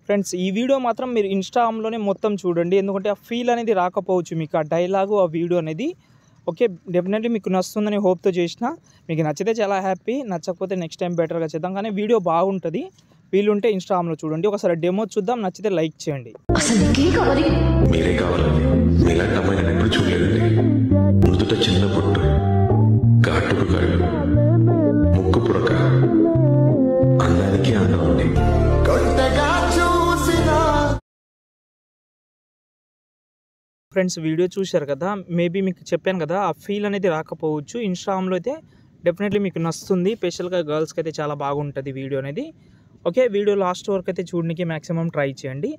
Friends ఈ video మాత్రం మీరు ఇన్‌స్టాగ్రామ్‌లోనే మొత్తం చూడండి. ఎందుకంటే ఆ ఫీల్ అనేది రాకపోవచ్చు మీకు. ఆ డైలాగు, ఆ వీడియో అనేది ఓకే. డెఫినెట్లీ మీకు నచ్చుతుందని హోప్‌తో చేసిన. మీకు నచ్చితే చాలా హ్యాపీ. నచ్చకపోతే నెక్స్ట్ టైం బెటర్‌గా చేద్దాం. కానీ వీడియో బాగుంటది. వీలుంటే ఇన్‌స్టాగ్రామ్‌లో చూడండి. ఒకసారి డెమో చూద్దాం. నచ్చితే లైక్ చేయండి. అసలు నీకేం కావాలి? మీరే కావాలండి. మీలాంటి అమ్మాయి నేను ఎప్పుడు చూడలేదండి. నుదుట చిన్న పొట్టు, కాటుకు కళ్ళు, ముక్కు పుడక, అందానికి అందం ఉంది. ఫ్రెండ్స్ వీడియో చూశారు కదా. మేబీ మీకు చెప్పాను కదా, ఆ ఫీల్ అనేది రాకపోవచ్చు. ఇన్‌స్టాగ్రామ్‌లో అయితే డెఫినెట్లీ మీకు నచ్చుతుంది. స్పెషల్‌గా గర్ల్స్‌కి అయితే చాలా బాగుంటుంది వీడియో అనేది. ఓకే. వీడియో లాస్ట్ వరకు అయితే చూడడానికి మ్యాక్సిమం ట్రై చేయండి.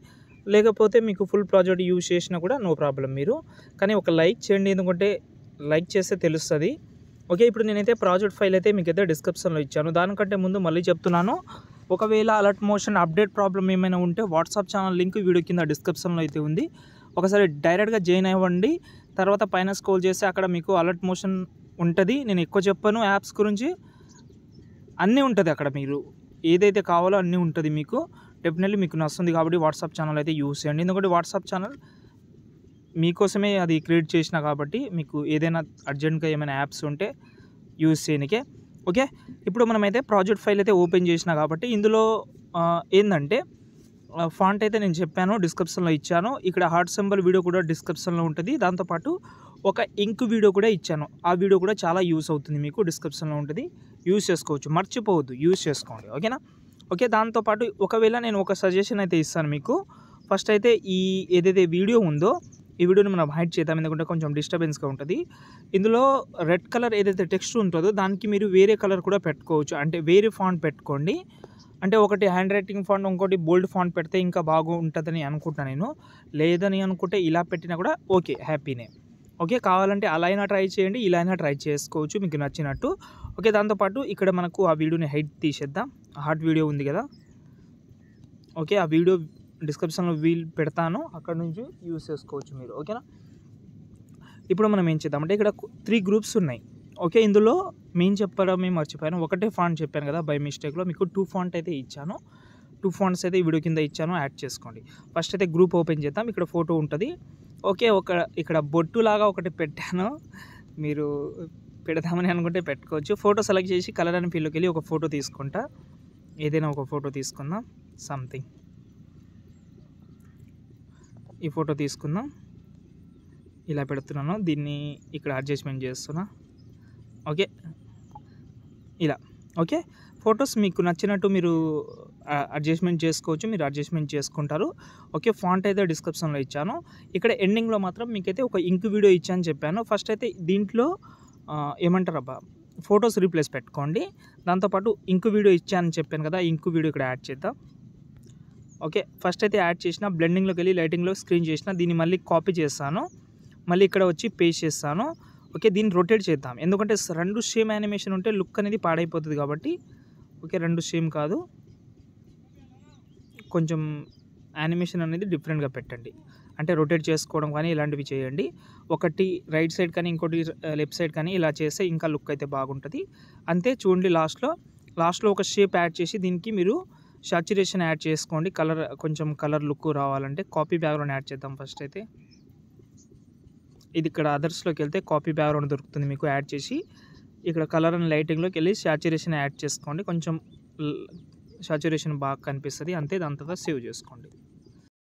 లేకపోతే మీకు ఫుల్ ప్రాజెక్ట్ యూజ్ చేసినా కూడా నో ప్రాబ్లం మీరు. కానీ ఒక లైక్ చేయండి. ఎందుకంటే లైక్ చేస్తే తెలుస్తుంది. ఓకే. ఇప్పుడు నేనైతే ప్రాజెక్ట్ ఫైల్ అయితే మీకైతే డిస్క్రిప్షన్‌లో ఇచ్చాను. దానికంటే ముందు మళ్ళీ చెప్తున్నాను. ఒకవేళ అలర్ట్ మోషన్ అప్డేట్ ప్రాబ్లమ్ ఏమైనా ఉంటే వాట్సాప్ ఛానల్ లింక్ వీడియో కింద డిస్క్రిప్షన్‌లో అయితే ఉంది. ఒకసారి డైరెక్ట్గా జాయిన్ అవ్వండి. తర్వాత పైన స్క్రోల్ చేస్తే అక్కడ మీకు అలర్ట్ మోషన్ ఉంటుంది. నేను ఎక్కువ చెప్పను యాప్స్ గురించి. అన్నీ ఉంటుంది అక్కడ. మీరు ఏదైతే కావాలో అన్నీ ఉంటుంది మీకు. డెఫినెట్లీ మీకు నచ్చుతుంది కాబట్టి వాట్సాప్ ఛానల్ అయితే యూజ్ చేయండి. ఎందుకంటే వాట్సాప్ ఛానల్ మీకోసమే అది క్రియేట్ చేసిన కాబట్టి మీకు ఏదైనా అర్జెంట్గా ఏమైనా యాప్స్ ఉంటే యూజ్ చేయనికే. ఓకే. ఇప్పుడు మనమైతే ప్రాజెక్ట్ ఫైల్ అయితే ఓపెన్ చేసిన కాబట్టి ఇందులో ఏంటంటే ఫాంట్ అయితే నేను చెప్పాను, డిస్క్రిప్షన్లో ఇచ్చాను. ఇక్కడ హార్ట్ సింబల్ వీడియో కూడా డిస్క్రిప్షన్లో ఉంటుంది. దాంతోపాటు ఒక ఇంక్ వీడియో కూడా ఇచ్చాను. ఆ వీడియో కూడా చాలా యూస్ అవుతుంది మీకు. డిస్క్రిప్షన్లో ఉంటుంది. యూస్ చేసుకోవచ్చు. మర్చిపోవద్దు, యూస్ చేసుకోండి. ఓకేనా. ఓకే. దాంతోపాటు ఒకవేళ నేను ఒక సజెషన్ అయితే ఇస్తాను మీకు. ఫస్ట్ అయితే ఈ ఏదైతే వీడియో ఉందో ఈ వీడియోని మనం హైడ్ చేద్దాం. ఎందుకంటే కొంచెం డిస్టర్బెన్స్గా ఉంటుంది. ఇందులో రెడ్ కలర్ ఏదైతే టెక్స్ట్ ఉంటుందో దానికి మీరు వేరే కలర్ కూడా పెట్టుకోవచ్చు. అంటే వేరే ఫాంట్ పెట్టుకోండి. అంటే ఒకటి హ్యాండ్ రైటింగ్ ఫాంట్, ఇంకోటి బోల్డ్ ఫాంట్ పెడితే ఇంకా బాగుంటుందని అనుకుంటున్నాను నేను. లేదని అనుకుంటే ఇలా పెట్టినా కూడా ఓకే, హ్యాపీనే. ఓకే. కావాలంటే అలా అయినా ట్రై చేయండి, ఇలా అయినా ట్రై చేసుకోవచ్చు మీకు నచ్చినట్టు. ఓకే. దాంతోపాటు ఇక్కడ మనకు ఆ వీడియోని హైడ్ తీసేద్దాం. హార్ట్ వీడియో ఉంది కదా. ఓకే. ఆ వీడియో డిస్క్రిప్షన్లో పెడతాను. అక్కడ నుంచి యూస్ చేసుకోవచ్చు మీరు. ఓకేనా. ఇప్పుడు మనం ఏం చేద్దామంటే ఇక్కడ 3 గ్రూప్స్ ఉన్నాయి. ఓకే. ఇందులో మెయిన్ చెప్పడమే మర్చిపోయాను. ఒకటే ఫాంట్ చెప్పాను కదా బై మిస్టేక్లో. మీకు 2 ఫాంట్ అయితే ఇచ్చాను. 2 ఫాంట్స్ అయితే ఈ వీడియో కింద ఇచ్చాను. యాడ్ చేసుకోండి. ఫస్ట్ అయితే గ్రూప్ ఓపెన్ చేద్దాం. ఇక్కడ ఫోటో ఉంటుంది. ఓకే. ఇక్కడ బొట్టులాగా ఒకటి పెట్టాను. మీరు పెడదామని అనుకుంటే పెట్టుకోవచ్చు. ఫోటో సెలెక్ట్ చేసి కలర్ అండ్ ఫీల్డ్లోకి వెళ్ళి ఒక ఫోటో తీసుకుంటా. ఏదైనా ఒక ఫోటో తీసుకుందాం. సంథింగ్ ఈ ఫోటో తీసుకుందాం. ఇలా పెడుతున్నాను. దీన్ని ఇక్కడ అడ్జస్ట్మెంట్ చేస్తున్నా. ఓకే. ఇలా. ఓకే. ఫొటోస్ మీకు నచ్చినట్టు మీరు అడ్జస్ట్మెంట్ చేసుకోవచ్చు. మీరు అడ్జస్ట్మెంట్ చేసుకుంటారు. ఓకే. ఫాంట్ అయితే డిస్క్రిప్షన్లో ఇచ్చాను. ఇక్కడ ఎండింగ్లో మాత్రం మీకైతే ఒక ఇంక్ వీడియో ఇచ్చాను చెప్పాను. ఫస్ట్ అయితే దీంట్లో ఏమంటారబ్బా ఫొటోస్ రీప్లేస్ పెట్టుకోండి. దాంతోపాటు ఇంక్ వీడియో ఇచ్చానని చెప్పాను కదా, ఇంక్ వీడియో ఇక్కడ యాడ్ చేద్దాం. ఓకే. ఫస్ట్ అయితే యాడ్ చేసిన, బ్లెండింగ్లోకి వెళ్ళి లైటింగ్లో స్క్రీన్ చేసిన, దీన్ని మళ్ళీ కాపీ చేస్తాను. మళ్ళీ ఇక్కడ వచ్చి పేస్ట్ చేస్తాను. ఓకే. దీన్ని రొటేట్ చేద్దాం. ఎందుకంటే 2 సేమ్ యానిమేషన్ ఉంటే లుక్ అనేది పాడైపోతుంది కాబట్టి. ఓకే. 2 సేమ్ కాదు, కొంచెం యానిమేషన్ అనేది డిఫరెంట్గా పెట్టండి. అంటే రొటేట్ చేసుకోవడం కానీ ఇలాంటివి చేయండి. ఒకటి రైట్ సైడ్ కానీ ఇంకోటి లెఫ్ట్ సైడ్ కానీ ఇలా చేస్తే ఇంకా లుక్ అయితే బాగుంటుంది. అంతే. చూడండి లాస్ట్లో ఒక షేప్ యాడ్ చేసి దీనికి మీరు సాచురేషన్ యాడ్ చేసుకోండి. కొంచెం కలర్ లుక్ రావాలంటే కాపీ బ్యాక్గ్రౌండ్ యాడ్ చేద్దాం. ఫస్ట్ అయితే ఇది ఇక్కడ అదర్స్లోకి వెళ్తే కాపీ బ్యాక్గ్రౌండ్ దొరుకుతుంది మీకు. యాడ్ చేసి ఇక్కడ కలర్ అండ్ లైటింగ్లోకి వెళ్ళి సాచురేషన్ యాడ్ చేసుకోండి. కొంచెం సాచురేషన్ బాగా కనిపిస్తుంది. అంతే. దాని తర్వాత సేవ్ చేసుకోండి.